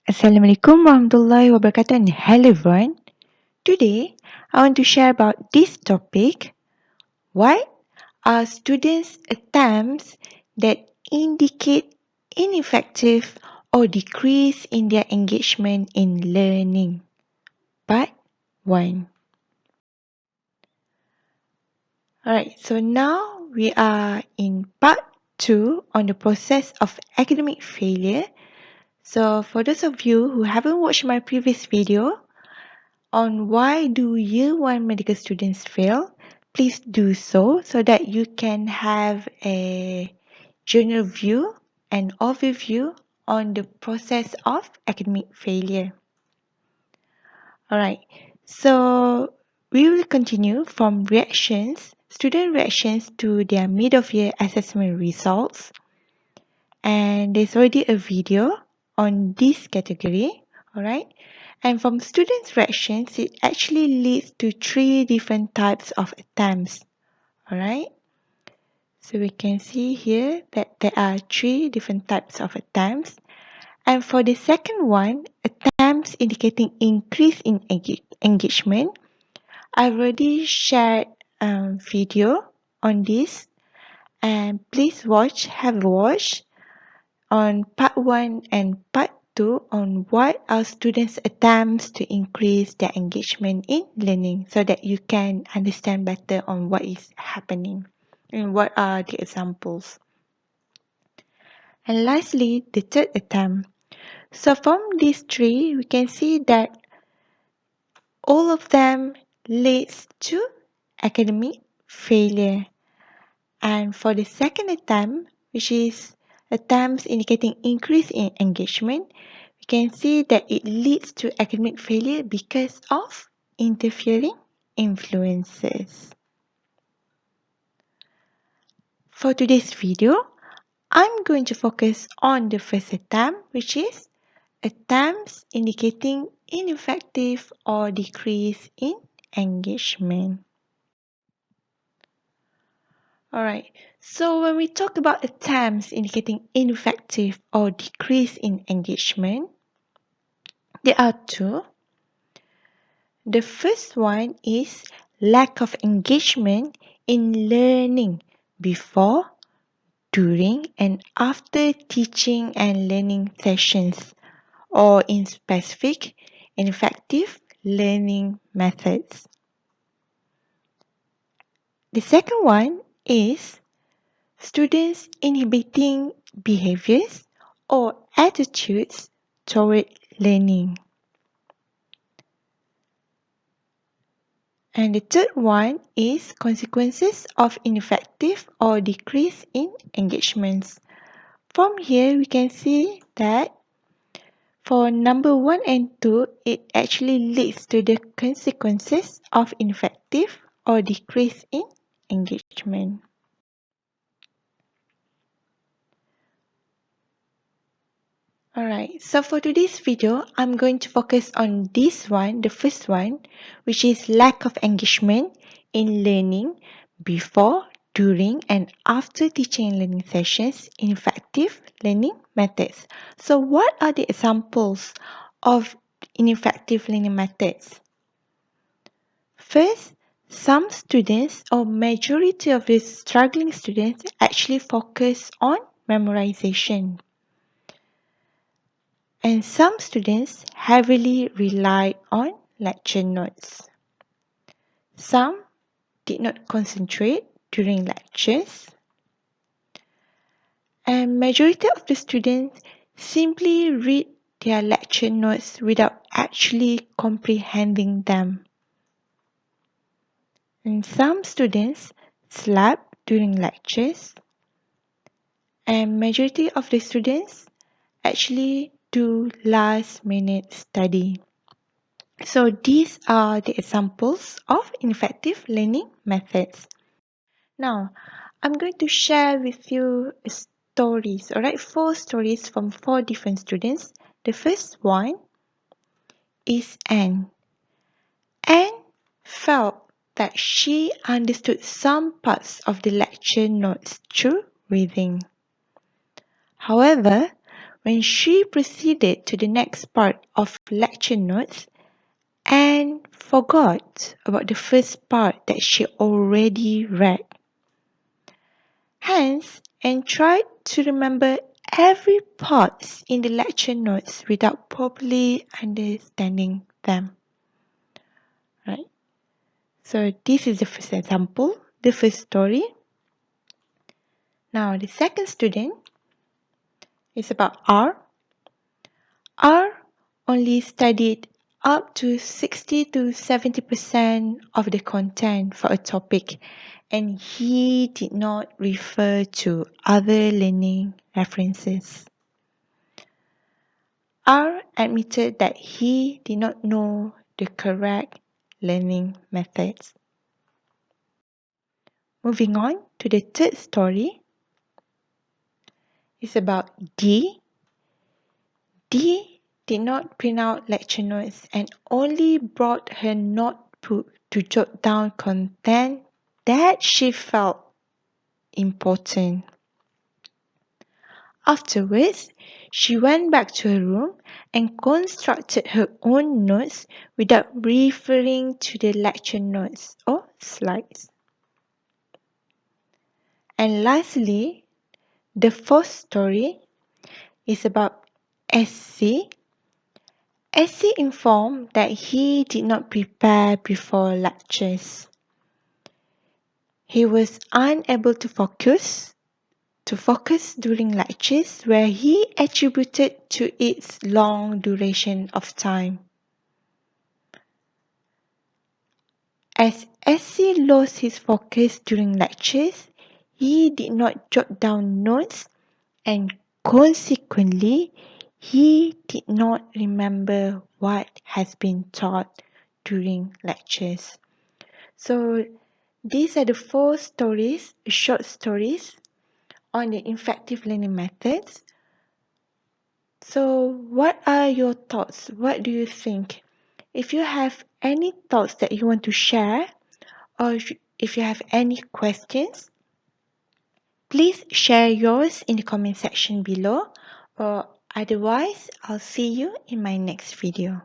Assalamu Alaikum warahmatullahi wabarakatuh and hello everyone. Today, I want to share about this topic. What are students' attempts that indicate ineffective or decrease in their engagement in learning? Part 1. Alright, so now we are in part 2 on the process of academic failure. So for those of you who haven't watched my previous video, on why do year 1 medical students fail, please do so that you can have a general view and overview on the process of academic failure. Alright, so we will continue from student reactions to their mid-of-year assessment results. And there's already a video on this category, alright? And from students' reactions, it actually leads to 3 different types of attempts. Alright. So we can see here that there are 3 different types of attempts. And for the second one, attempts indicating increase in engagement, I've already shared a video on this. And please have a watch on part 1 and part 2 on what are students' attempts to increase their engagement in learning so that you can understand better on what is happening and what are the examples. And lastly, the third attempt. So from these 3, we can see that all of them leads to academic failure. And for the second attempt, which is attempts indicating increase in engagement, we can see that it leads to academic failure because of interfering influences. For today's video, I'm going to focus on the first attempt, which is attempts indicating ineffective or decrease in engagement. Alright, so when we talk about attempts indicating ineffective or decrease in engagement, there are 2. The first one is lack of engagement in learning before, during, and after teaching and learning sessions, or in specific, ineffective learning methods. The second one is students inhibiting behaviors or attitudes toward learning. And the third one is consequences of ineffective or decrease in engagements. From here, we can see that for number 1 and 2, it actually leads to the consequences of ineffective or decrease in engagement. Alright, so for today's video, I'm going to focus on this one, the first one, which is lack of engagement in learning before, during, and after teaching and learning sessions in effective learning methods. So what are the examples of ineffective learning methods? First, some students or majority of the struggling students actually focus on memorization. And some students heavily relied on lecture notes. Some did not concentrate during lectures. And majority of the students simply read their lecture notes without actually comprehending them. And some students slept during lectures. And majority of the students actually do last minute study. So these are the examples of ineffective learning methods. Now, I'm going to share with you stories, alright, 4 stories from 4 different students. The first one is Anne. Anne felt that she understood some parts of the lecture notes through reading. However, when she proceeded to the next part of lecture notes and forgot about the first part that she already read. Hence, and tried to remember every part in the lecture notes without properly understanding them. Right? So this is the first example, the first story. Now the second student is about R. R only studied up to 60 to 70% of the content for a topic, and he did not refer to other learning references. R admitted that he did not know the correct learning methods. Moving on to the third story, it's about D. D did not print out lecture notes and only brought her notebook to jot down content that she felt important. Afterwards, she went back to her room and constructed her own notes without referring to the lecture notes or slides. And lastly, the fourth story is about SC. SC informed that he did not prepare before lectures. He was unable to focus during lectures where he attributed to its long duration of time. As SC lost his focus during lectures, he did not jot down notes and consequently, he did not remember what has been taught during lectures. So, these are the 4 stories, short stories on the effective learning methods. So, what are your thoughts? What do you think? If you have any thoughts that you want to share, or if you have any questions, please share yours in the comment section below, or otherwise, I'll see you in my next video.